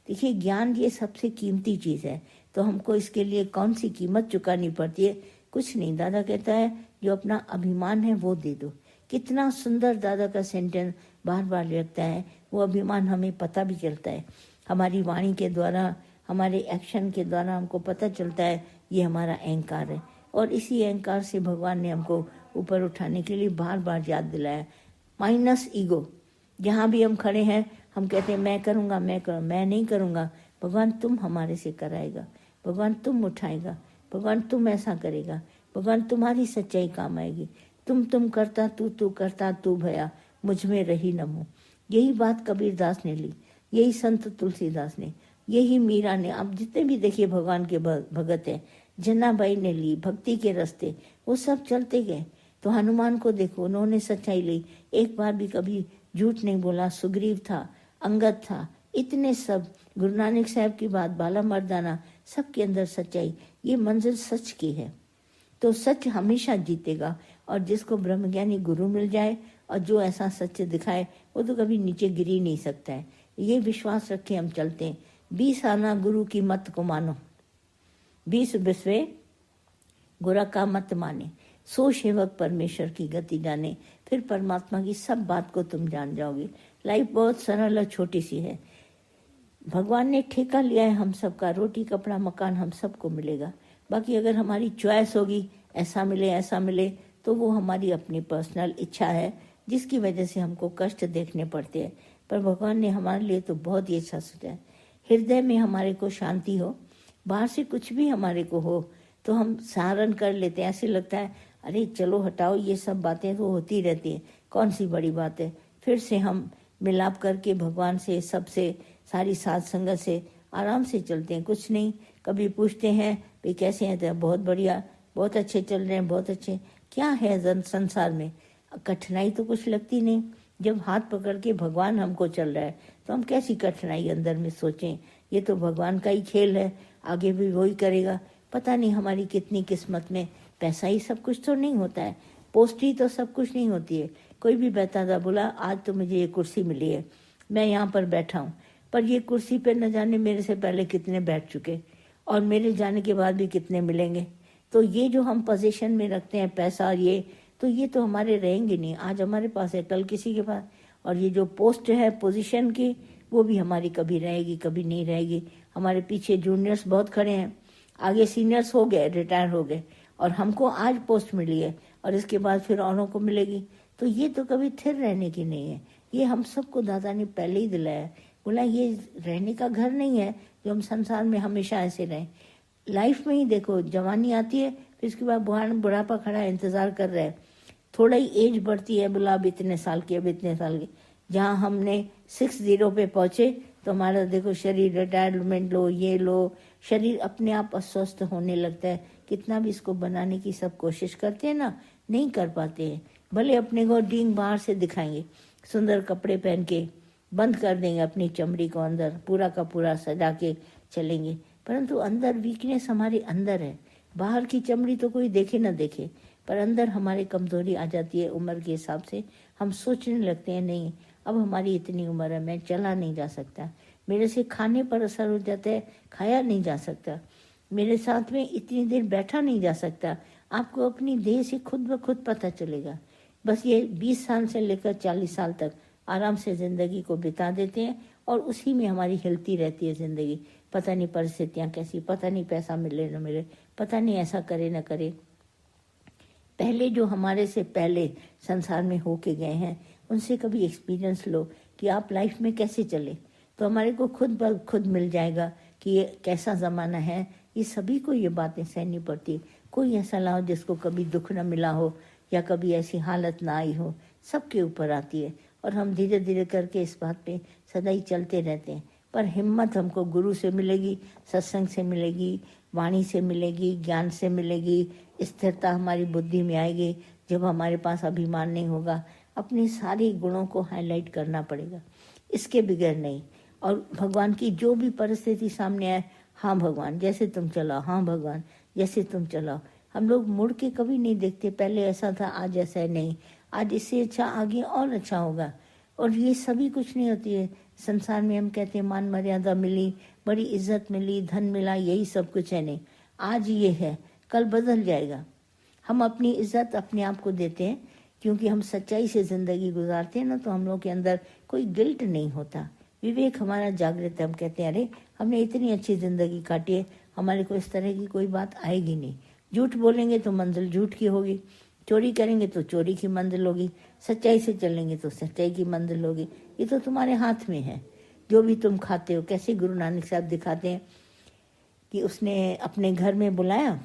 देखिए ज्ञान ये सबसे कीमती चीज़ है, तो हमको इसके लिए कौन सी कीमत चुकानी पड़ती है? कुछ नहीं। दादा कहता है जो अपना अभिमान है वो दे दो। कितना सुंदर दादा का सेंटेंस बार बार लगता है। वो अभिमान हमें पता भी चलता है, हमारी वाणी के द्वारा, हमारे एक्शन के द्वारा हमको पता चलता है ये हमारा अहंकार है। और इसी अहंकार से भगवान ने हमको ऊपर उठाने के लिए बार बार याद दिलाया। Minus ego. जहाँ भी हम खड़े हैं हम कहते हैं मैं करूँगा, मैं नहीं करूँगा। भगवान तुम हमारे से कराएगा, भगवान तुम उठाएगा, भगवान तुम ऐसा करेगा, भगवान तुम्हारी सच्चाई काम आएगी। तुम करता तू करता तू भया, मुझ में रही न मोह। यही बात कबीरदास ने ली, यही संत तुलसीदास ने, यही मीरा ने। आप जितने भी देखिए भगवान के भगत हैं, जन्नाबाई ने ली भक्ति के रास्ते, वो सब चलते गए। तो हनुमान को देखो, उन्होंने सच्चाई ली, एक बार भी कभी झूठ नहीं बोला। सुग्रीव था, अंगद था, इतने सब। गुरु नानक साहब की बात, बाला मर्दाना, सबके अंदर सच्चाई। ये मंजिल सच की है, तो सच हमेशा जीतेगा। और जिसको ब्रह्मज्ञानी गुरु मिल जाए और जो ऐसा सच दिखाए, वो तो कभी नीचे गिर ही नहीं सकता है। ये विश्वास रखे हम चलते हैं। 20 आना गुरु की मत को मानो, 20 बिस्वे गुरु का मत माने, सो सेवक परमेश्वर की गति जाने। फिर परमात्मा की सब बात को तुम जान जाओगे। लाइफ बहुत सरल और छोटी सी है। भगवान ने ठेका लिया है हम सबका, रोटी कपड़ा मकान हम सबको मिलेगा। बाकी अगर हमारी चॉइस होगी ऐसा मिले, तो वो हमारी अपनी पर्सनल इच्छा है, जिसकी वजह से हमको कष्ट देखने पड़ते हैं। पर भगवान ने हमारे लिए तो बहुत ही अच्छा सोचा है। हृदय में हमारे को शांति हो, बाहर से कुछ भी हमारे को हो तो हम सहारण कर लेते हैं। ऐसे लगता है अरे चलो हटाओ, ये सब बातें तो होती रहती हैं, कौन सी बड़ी बात है। फिर से हम मिलाप करके भगवान से, सबसे, सारी साध संगत से आराम से चलते हैं। कुछ नहीं, कभी पूछते हैं भाई कैसे हैं, तो बहुत बढ़िया, बहुत अच्छे चल रहे हैं, बहुत अच्छे। क्या है संसार में, कठिनाई तो कुछ लगती नहीं। जब हाथ पकड़ के भगवान हमको चल रहा है तो हम कैसी कठिनाई अंदर में सोचें। ये तो भगवान का ही खेल है, आगे भी वही करेगा। पता नहीं हमारी कितनी किस्मत में, पैसा ही सब कुछ तो नहीं होता है, पोस्ट ही तो सब कुछ नहीं होती है। कोई भी बैठा था, बोला आज तो मुझे ये कुर्सी मिली है, मैं यहाँ पर बैठा हूँ, पर ये कुर्सी पे न जाने मेरे से पहले कितने बैठ चुके और मेरे जाने के बाद भी कितने मिलेंगे। तो ये जो हम पोजीशन में रखते हैं पैसा, ये तो हमारे रहेंगे नहीं। आज हमारे पास है, कल किसी के पास। और ये जो पोस्ट है पोजीशन की, वो भी हमारी कभी रहेगी कभी नहीं रहेगी। हमारे पीछे जूनियर्स बहुत खड़े हैं, आगे सीनियर्स हो गए, रिटायर हो गए, और हमको आज पोस्ट मिली है और इसके बाद फिर औरों को मिलेगी। तो ये तो कभी स्थिर रहने की नहीं है। ये हम सबको दादा ने पहले ही दिलाया है। बोला ये रहने का घर नहीं है जो हम संसार में हमेशा ऐसे रहें। लाइफ में ही देखो, जवानी आती है, फिर इसके बाद बुढ़ापा खड़ा है, इंतजार कर रहे हैं। थोड़ा ही एज बढ़ती है, बोला अब इतने साल की, अब इतने साल की। जहाँ हमने 60 पे पहुंचे तो हमारा देखो शरीर, रिटायरमेंट लो, ये लो, शरीर अपने आप अस्वस्थ होने लगता है। कितना भी इसको बनाने की सब कोशिश करते हैं ना, नहीं कर पाते हैं। भले अपने को डींग बाहर से दिखाएंगे, सुंदर कपड़े पहन के बंद कर देंगे अपनी चमड़ी को, अंदर पूरा का पूरा सजा के चलेंगे, परंतु अंदर वीकनेस हमारे अंदर है। बाहर की चमड़ी तो कोई देखे ना देखे, पर अंदर हमारी कमजोरी आ जाती है। उम्र के हिसाब से हम सोचने लगते हैं नहीं अब हमारी इतनी उम्र है, मैं चला नहीं जा सकता, मेरे से खाने पर असर हो जाता है, खाया नहीं जा सकता, मेरे साथ में इतनी देर बैठा नहीं जा सकता। आपको अपनी देह से खुद ब खुद पता चलेगा। बस ये 20 साल से लेकर 40 साल तक आराम से ज़िंदगी को बिता देते हैं और उसी में हमारी हिलती रहती है ज़िंदगी। पता नहीं परिस्थितियाँ कैसी, पता नहीं पैसा मिले न मिले, पता नहीं ऐसा करे न करे। पहले जो हमारे से पहले संसार में होके गए हैं उनसे कभी एक्सपीरियंस लो कि आप लाइफ में कैसे चले, तो हमारे को खुद ब खुद मिल जाएगा कि ये कैसा ज़माना है। ये सभी को ये बातें सहनी पड़ती। कोई ऐसा लाओ जिसको कभी दुख न मिला हो या कभी ऐसी हालत ना आई हो, सबके ऊपर आती है। और हम धीरे धीरे करके इस बात पे सदा ही चलते रहते हैं। पर हिम्मत हमको गुरु से मिलेगी, सत्संग से मिलेगी, वाणी से मिलेगी, ज्ञान से मिलेगी। स्थिरता हमारी बुद्धि में आएगी जब हमारे पास अभिमान नहीं होगा। अपने सारे गुणों को हाईलाइट करना पड़ेगा, इसके बगैर नहीं। और भगवान की जो भी परिस्थिति सामने आए, हाँ भगवान जैसे तुम चलाओ, हाँ भगवान जैसे तुम चलाओ। हम लोग मुड़ के कभी नहीं देखते, पहले ऐसा था आज ऐसा है, नहीं आज इससे अच्छा आगे और अच्छा होगा। और ये सभी कुछ नहीं होती है, संसार में हम कहते हैं मान मर्यादा मिली, बड़ी इज्जत मिली, धन मिला, यही सब कुछ है। नहीं, आज ये है, कल बदल जाएगा। हम अपनी इज्जत अपने आप को देते हैं क्योंकि हम सच्चाई से जिंदगी गुजारते हैं ना, तो हम लोग के अंदर कोई गिल्ट नहीं होता। विवेक हमारा जागृत है। हम कहते हैं अरे हमने इतनी अच्छी जिंदगी काटी है, हमारे को इस तरह की कोई बात आएगी नहीं। झूठ बोलेंगे तो मंजिल झूठ की होगी, चोरी करेंगे तो चोरी की मंजिल होगी, सच्चाई से चलेंगे तो सच्चाई की मंजिल होगी। ये तो तुम्हारे हाथ में है, जो भी तुम खाते हो। कैसे गुरु नानक साहब दिखाते हैं कि उसने अपने घर में बुलाया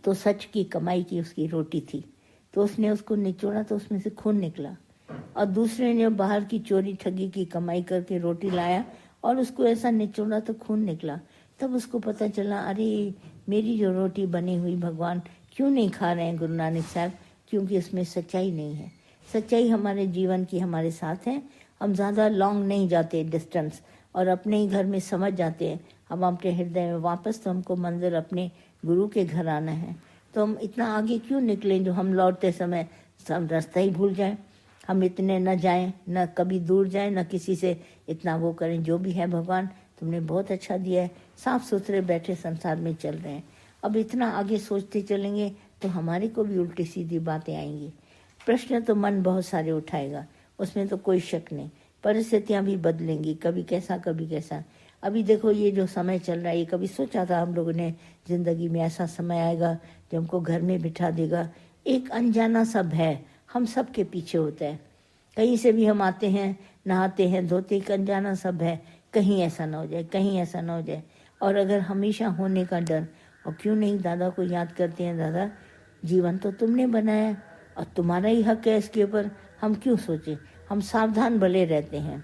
तो सच की कमाई की उसकी रोटी थी, तो उसने उसको निचोड़ा तो उसमें से खून निकला। और दूसरे ने बाहर की चोरी ठगी की कमाई करके रोटी लाया और उसको ऐसा निचोड़ा तो खून निकला। तब उसको पता चला अरे मेरी जो रोटी बनी हुई भगवान क्यों नहीं खा रहे हैं गुरु नानक साहब, क्योंकि इसमें सच्चाई नहीं है। सच्चाई हमारे जीवन की हमारे साथ है। हम ज़्यादा लॉन्ग नहीं जाते डिस्टेंस, और अपने ही घर में समझ जाते हैं हम अपने हृदय में वापस, तो हमको मंदिर अपने गुरु के घर आना है। तो हम इतना आगे क्यों निकलें जो हम लौटते समय सब रास्ता ही भूल जाएं। हम इतने न जाएं, न कभी दूर जाएं, न किसी से इतना वो करें। जो भी है भगवान तुमने बहुत अच्छा दिया है, साफ सुथरे बैठे संसार में चल रहे हैं। अब इतना आगे सोचते चलेंगे तो हमारे को भी उल्टी सीधी बातें आएंगी। प्रश्न तो मन बहुत सारे उठाएगा, उसमें तो कोई शक नहीं। परिस्थितियां भी बदलेंगी, कभी कैसा कभी कैसा। अभी देखो ये जो समय चल रहा है, ये कभी सोचा था हम लोगों ने जिंदगी में ऐसा समय आएगा जो हमको घर में बिठा देगा। एक अनजाना सा भय हम सब के पीछे होता है। कहीं से भी हम आते हैं, नहाते हैं, धोते, एक अनजाना सा भय, कहीं ऐसा ना हो जाए, कहीं ऐसा ना हो जाए। और अगर हमेशा होने का डर, और क्यों नहीं दादा को याद करते हैं, दादा जीवन तो तुमने बनाया और तुम्हारा ही हक है इसके ऊपर, हम क्यों सोचे। हम सावधान भले रहते हैं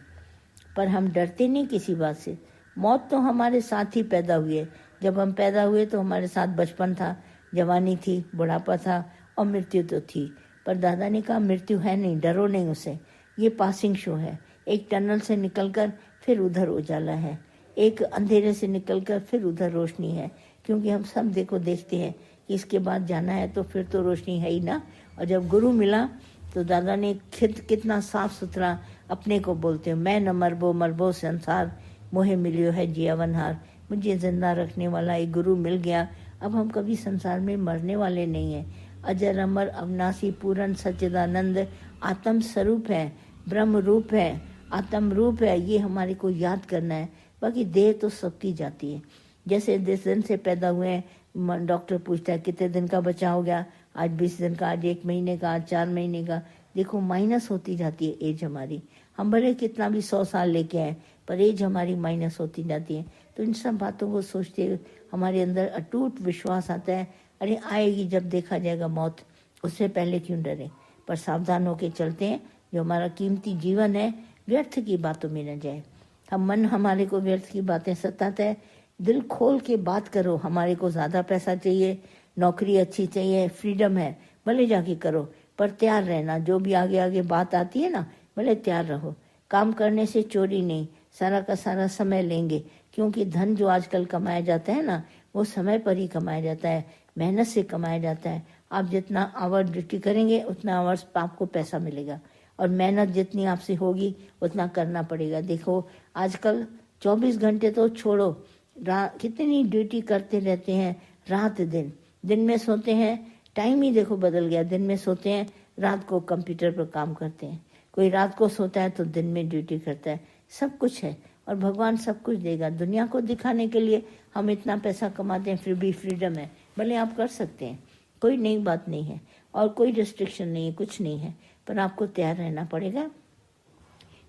पर हम डरते नहीं किसी बात से। मौत तो हमारे साथ ही पैदा हुई है। जब हम पैदा हुए तो हमारे साथ बचपन था, जवानी थी, बुढ़ापा था और मृत्यु तो थी। पर दादा ने कहा मृत्यु है नहीं, डरो नहीं उसे, ये पासिंग शो है। एक टनल से निकलकर फिर उधर उजाला है, एक अंधेरे से निकलकर फिर उधर रोशनी है। क्योंकि हम सब देखते हैं कि इसके बाद जाना है तो फिर तो रोशनी है ही ना। और जब गुरु मिला तो दादा ने कितना साफ सुथरा अपने को बोलते हो, मैं न मरबो मरबो संसार, मोहे मिलियो है जीवनहार। मुझे जिंदा रखने वाला एक गुरु मिल गया, अब हम कभी संसार में मरने वाले नहीं हैं। अजर अमर अविनाशी पूर्ण सच्चिदानंद आत्म स्वरूप है, ब्रह्म रूप है, आत्म रूप है। ये हमारे को याद करना है। बाकी देह तो सबकी जाती है। जैसे 10 दिन से पैदा हुए हैं, डॉक्टर पूछता है कितने दिन का बच्चा हो गया, आज 20 दिन का, आज 1 महीने का, आज 4 महीने का। देखो माइनस होती जाती है एज हमारी। हम भले कितना भी 100 साल लेके आए पर एज हमारी माइनस होती जाती है। तो इन सब बातों को सोचते हुए हमारे अंदर अटूट विश्वास आता है, अरे आएगी जब देखा जाएगा मौत, उससे पहले क्यों डरें। पर सावधान होके चलते हैं, जो हमारा कीमती जीवन है व्यर्थ की बातों में न जाए। हम मन हमारे को व्यर्थ की बातें सताता है। दिल खोल के बात करो, हमारे को ज़्यादा पैसा चाहिए, नौकरी अच्छी चाहिए, फ्रीडम है, भले जाके करो, पर तैयार रहना। जो भी आगे आगे बात आती है ना, भले तैयार रहो। काम करने से चोरी नहीं, सारा का सारा समय लेंगे, क्योंकि धन जो आजकल कमाया जाता है ना, वो समय पर ही कमाया जाता है, मेहनत से कमाया जाता है। आप जितना आवर ड्यूटी करेंगे उतना आवर्स आपको पैसा मिलेगा, और मेहनत जितनी आपसे होगी उतना करना पड़ेगा। देखो आजकल 24 घंटे तो छोड़ो, कितनी ड्यूटी करते रहते हैं, रात दिन। दिन में सोते हैं, टाइम ही देखो बदल गया, दिन में सोते हैं, रात को कंप्यूटर पर काम करते हैं। कोई रात को सोता है तो दिन में ड्यूटी करता है। सब कुछ है और भगवान सब कुछ देगा। दुनिया को दिखाने के लिए हम इतना पैसा कमाते हैं, फिर भी फ्रीडम है, भले आप कर सकते हैं, कोई नई बात नहीं है और कोई रिस्ट्रिक्शन नहीं है, कुछ नहीं है। पर आपको तैयार रहना पड़ेगा,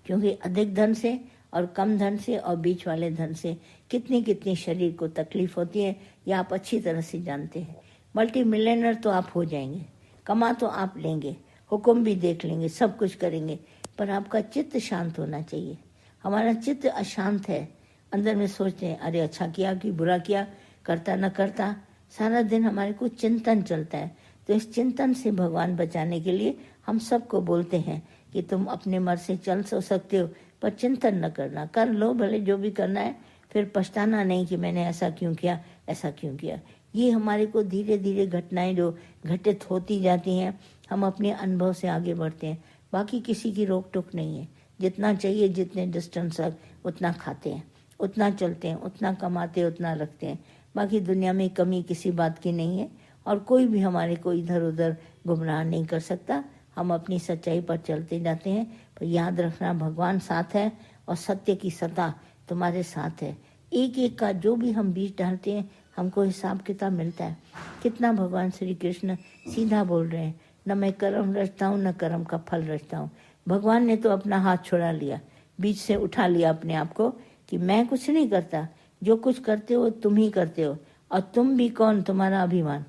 क्योंकि अधिक धन से और कम धन से और बीच वाले धन से कितनी कितनी शरीर को तकलीफ होती है, यह आप अच्छी तरह से जानते हैं। मल्टी मिलियनर तो आप हो जाएंगे, कमा तो आप लेंगे, हुक्म भी देख लेंगे, सब कुछ करेंगे, पर आपका चित्त शांत होना चाहिए। हमारा चित्त अशांत है, अंदर में सोचते हैं अरे अच्छा किया कि बुरा किया, करता न करता, सारा दिन हमारे को चिंतन चलता है। तो इस चिंतन से भगवान बचाने के लिए हम सबको बोलते हैं कि तुम अपने मर्ज से चल सकते हो, पर चिंतन न करना, कर लो भले जो भी करना है, फिर पछताना नहीं कि मैंने ऐसा क्यों किया, ऐसा क्यों किया। ये हमारे को धीरे धीरे घटनाएं जो घटित होती जाती हैं, हम अपने अनुभव से आगे बढ़ते हैं। बाकी किसी की रोक टोक नहीं है, जितना चाहिए, जितने डिस्टेंस तक, उतना खाते हैं, उतना चलते हैं, उतना कमाते हैं, उतना रखते हैं। बाकी दुनिया में कमी किसी बात की नहीं है और कोई भी हमारे को इधर उधर गुमराह नहीं कर सकता। हम अपनी सच्चाई पर चलते जाते हैं। पर याद रखना, भगवान साथ है और सत्य की सत्ता तुम्हारे साथ है। एक एक का जो भी हम बीज डालते हैं, हमको हिसाब किताब मिलता है। कितना भगवान श्री कृष्ण सीधा बोल रहे हैं, न मैं कर्म रचता हूँ, न कर्म का फल रचता हूँ। भगवान ने तो अपना हाथ छुड़ा लिया, बीच से उठा लिया अपने आप को कि मैं कुछ नहीं करता, जो कुछ करते हो तुम ही करते हो। और तुम भी कौन, तुम्हारा अभिमान।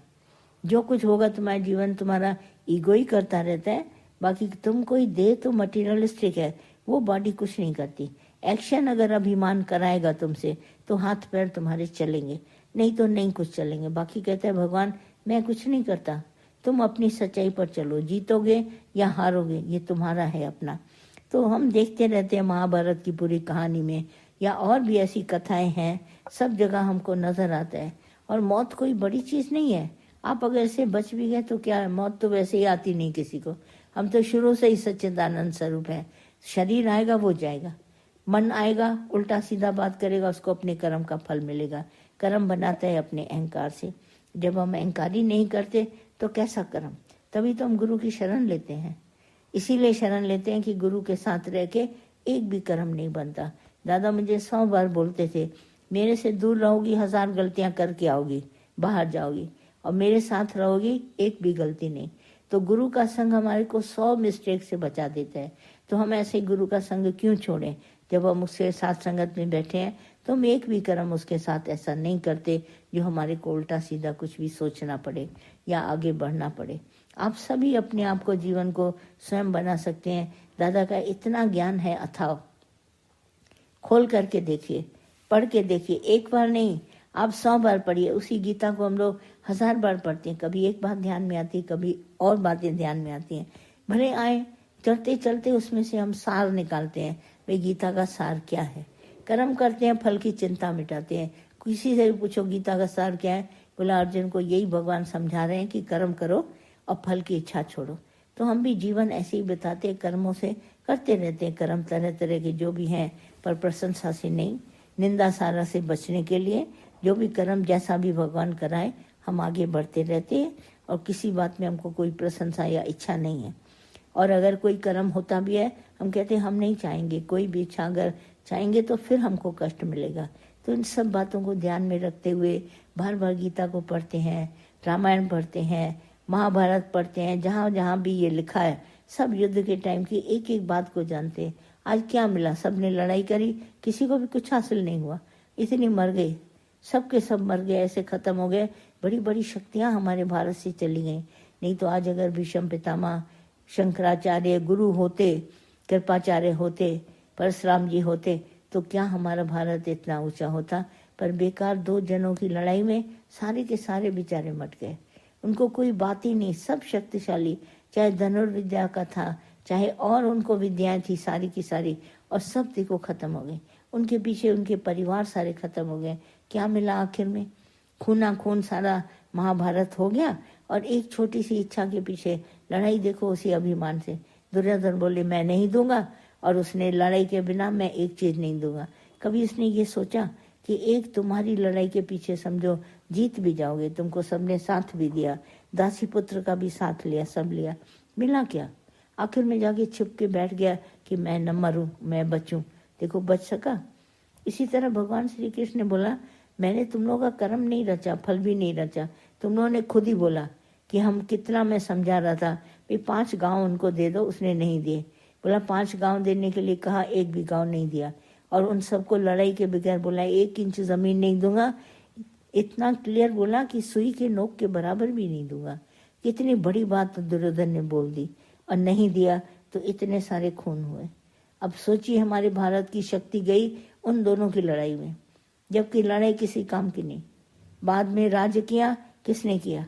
जो कुछ होगा तुम्हारा जीवन, तुम्हारा ईगो ही करता रहता है। बाकी तुम कोई दे तो मटीरियलिस्टिक है, वो बॉडी कुछ नहीं करती। एक्शन अगर अभिमान कराएगा तुमसे तो हाथ पैर तुम्हारे चलेंगे, नहीं तो नहीं कुछ चलेंगे। बाकी कहता है भगवान मैं कुछ नहीं करता, तुम अपनी सच्चाई पर चलो, जीतोगे या हारोगे ये तुम्हारा है अपना। तो हम देखते रहते हैं महाभारत की पूरी कहानी में, या और भी ऐसी कथाएं हैं, सब जगह हमको नजर आता है। और मौत कोई बड़ी चीज नहीं है। आप अगर ऐसे बच भी गए तो क्या है, मौत तो वैसे ही आती नहीं किसी को। हम तो शुरू से ही सच्चिदानंद स्वरूप है। शरीर आएगा वो जाएगा, मन आएगा उल्टा सीधा बात करेगा, उसको अपने कर्म का फल मिलेगा। कर्म बनाता है अपने अहंकार से। जब हम अहंकारी नहीं करते तो कैसा कर्म। तभी तो हम गुरु की शरण लेते हैं। इसीलिए शरण लेते हैं कि गुरु के साथ रह के एक भी कर्म नहीं बनता। दादा मुझे 100 बार बोलते थे, मेरे से दूर रहोगी 1000 गलतियां करके आओगी, बाहर जाओगी, और मेरे साथ रहोगी एक भी गलती नहीं। तो गुरु का संग हमारे को 100 मिस्टेक से बचा देता है। तो हम ऐसे गुरु का संग क्यों छोड़ें। जब हम उसके साथ संगत में बैठे हैं तो हम एक भी कर्म उसके साथ ऐसा नहीं करते जो हमारे को उल्टा सीधा कुछ भी सोचना पड़े या आगे बढ़ना पड़े। आप सभी अपने आप को, जीवन को स्वयं बना सकते हैं। दादा का इतना ज्ञान है अथाह, खोल करके देखिए, पढ़ के देखिए। एक बार नहीं, आप 100 बार पढ़िए। उसी गीता को हम लोग 1000 बार पढ़ते हैं। कभी एक बात ध्यान में आती है, कभी और बातें ध्यान में आती हैं। भले आए, चलते चलते उसमें से हम सार निकालते हैं, भाई गीता का सार क्या है। कर्म करते हैं, फल की चिंता मिटाते हैं। किसी से भी पूछो गीता का सार क्या है, बोला अर्जुन को यही भगवान समझा रहे हैं कि कर्म करो और फल की इच्छा छोड़ो। तो हम भी जीवन ऐसे ही बिताते, कर्मों से करते रहते हैं कर्म तरह तरह के जो भी हैं, पर प्रशंसा से नहीं, निंदा सारा से बचने के लिए जो भी कर्म जैसा भी भगवान कराए हम आगे बढ़ते रहते हैं। और किसी बात में हमको कोई प्रशंसा या इच्छा नहीं है। और अगर कोई कर्म होता भी है, हम कहते हैं हम नहीं चाहेंगे, कोई भी इच्छा अगर चाहेंगे तो फिर हमको कष्ट मिलेगा। तो इन सब बातों को ध्यान में रखते हुए बार बार गीता को पढ़ते हैं, रामायण पढ़ते हैं, महाभारत पढ़ते हैं, जहाँ जहाँ भी ये लिखा है सब युद्ध के टाइम की एक एक बात को जानते हैं। आज क्या मिला, सबने लड़ाई करी, किसी को भी कुछ हासिल नहीं हुआ, इतनी मर गई, सबके सब मर गए, ऐसे खत्म हो गए। बड़ी बड़ी शक्तियाँ हमारे भारत से चली गई। नहीं तो आज अगर भीष्म पितामह, शंकराचार्य गुरु होते, कृपाचार्य होते, परशुराम जी होते तो क्या हमारा भारत इतना ऊंचा होता। पर बेकार 2 जनों की लड़ाई में सारे के सारे बेचारे मट गए। उनको कोई बात ही नहीं, सब शक्तिशाली, चाहे धनुर्विद्या का था, चाहे और उनको विद्याएं थी सारी की सारी, और सब देखो खत्म हो गई। उनके पीछे उनके परिवार सारे खत्म हो गए। क्या मिला आखिर में, खूना खून सारा महाभारत हो गया। और एक छोटी सी इच्छा के पीछे लड़ाई देखो, उसी अभिमान से। दुर्योधन बोले मैं नहीं दूंगा, और उसने लड़ाई के बिना मैं एक चीज नहीं दूंगा। कभी उसने ये सोचा कि एक तुम्हारी लड़ाई के पीछे समझो जीत भी जाओगे, तुमको सबने साथ भी दिया, दासी पुत्र का भी साथ लिया, सब लिया, मिला क्या। आखिर में जाके छिप के बैठ गया कि मैं न मरूं, मैं बचूं। देखो बच सका। इसी तरह भगवान श्री कृष्ण ने बोला मैंने तुम लोगों का कर्म नहीं रचा, फल भी नहीं रचा, तुम लोगों ने खुद ही बोला कि हम कितना, मैं समझा रहा था भाई 5 गांव उनको दे दो, उसने नहीं दिए। बोला 5 गांव देने के लिए कहा, एक भी गांव नहीं दिया। और उन सबको लड़ाई के बगैर बोला 1 इंच जमीन नहीं दूंगा। इतना क्लियर बोला कि सुई के नोक के बराबर भी नहीं दूंगा। कितनी बड़ी बात दुर्योधन ने बोल दी, और नहीं दिया तो इतने सारे खून हुए। अब सोचिए हमारे भारत की शक्ति गई उन दोनों की लड़ाई में, जबकि लड़ाई किसी काम की नहीं। बाद में राज्य किया, किसने किया,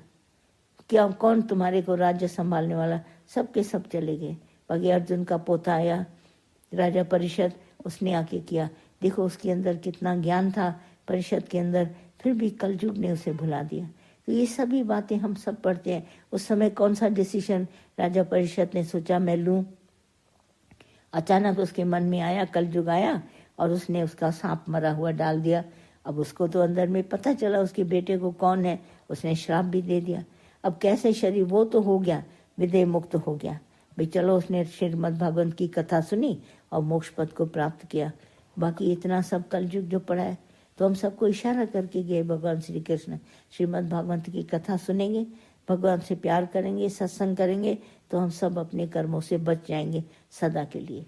क्या कौन तुम्हारे को राज्य संभालने वाला, सबके सब चले गए। बाकी अर्जुन का पोता आया, राजा परिषद, उसने आके किया। देखो उसके अंदर कितना ज्ञान था परिषद के अंदर, फिर भी कलयुग ने उसे भुला दिया। तो ये सभी बातें हम सब पढ़ते हैं। उस समय कौन सा डिसीजन राजा परिषद ने सोचा मैं लूं, अचानक उसके मन में आया, कलयुग आया और उसने उसका सांप मरा हुआ डाल दिया। अब उसको तो अंदर में पता चला उसके बेटे को कौन है, उसने श्राप भी दे दिया। अब कैसे शरीर वो तो हो गया, विदेह मुक्त हो गया भाई, चलो उसने श्रीमद् भागवत की कथा सुनी और मोक्ष पद को प्राप्त किया। बाकी इतना सब कलयुग जो पड़ा है, तो हम सबको इशारा करके गए भगवान श्री कृष्ण। श्रीमद् भागवत की कथा सुनेंगे, भगवान से प्यार करेंगे, सत्संग करेंगे, तो हम सब अपने कर्मों से बच जाएंगे सदा के लिए।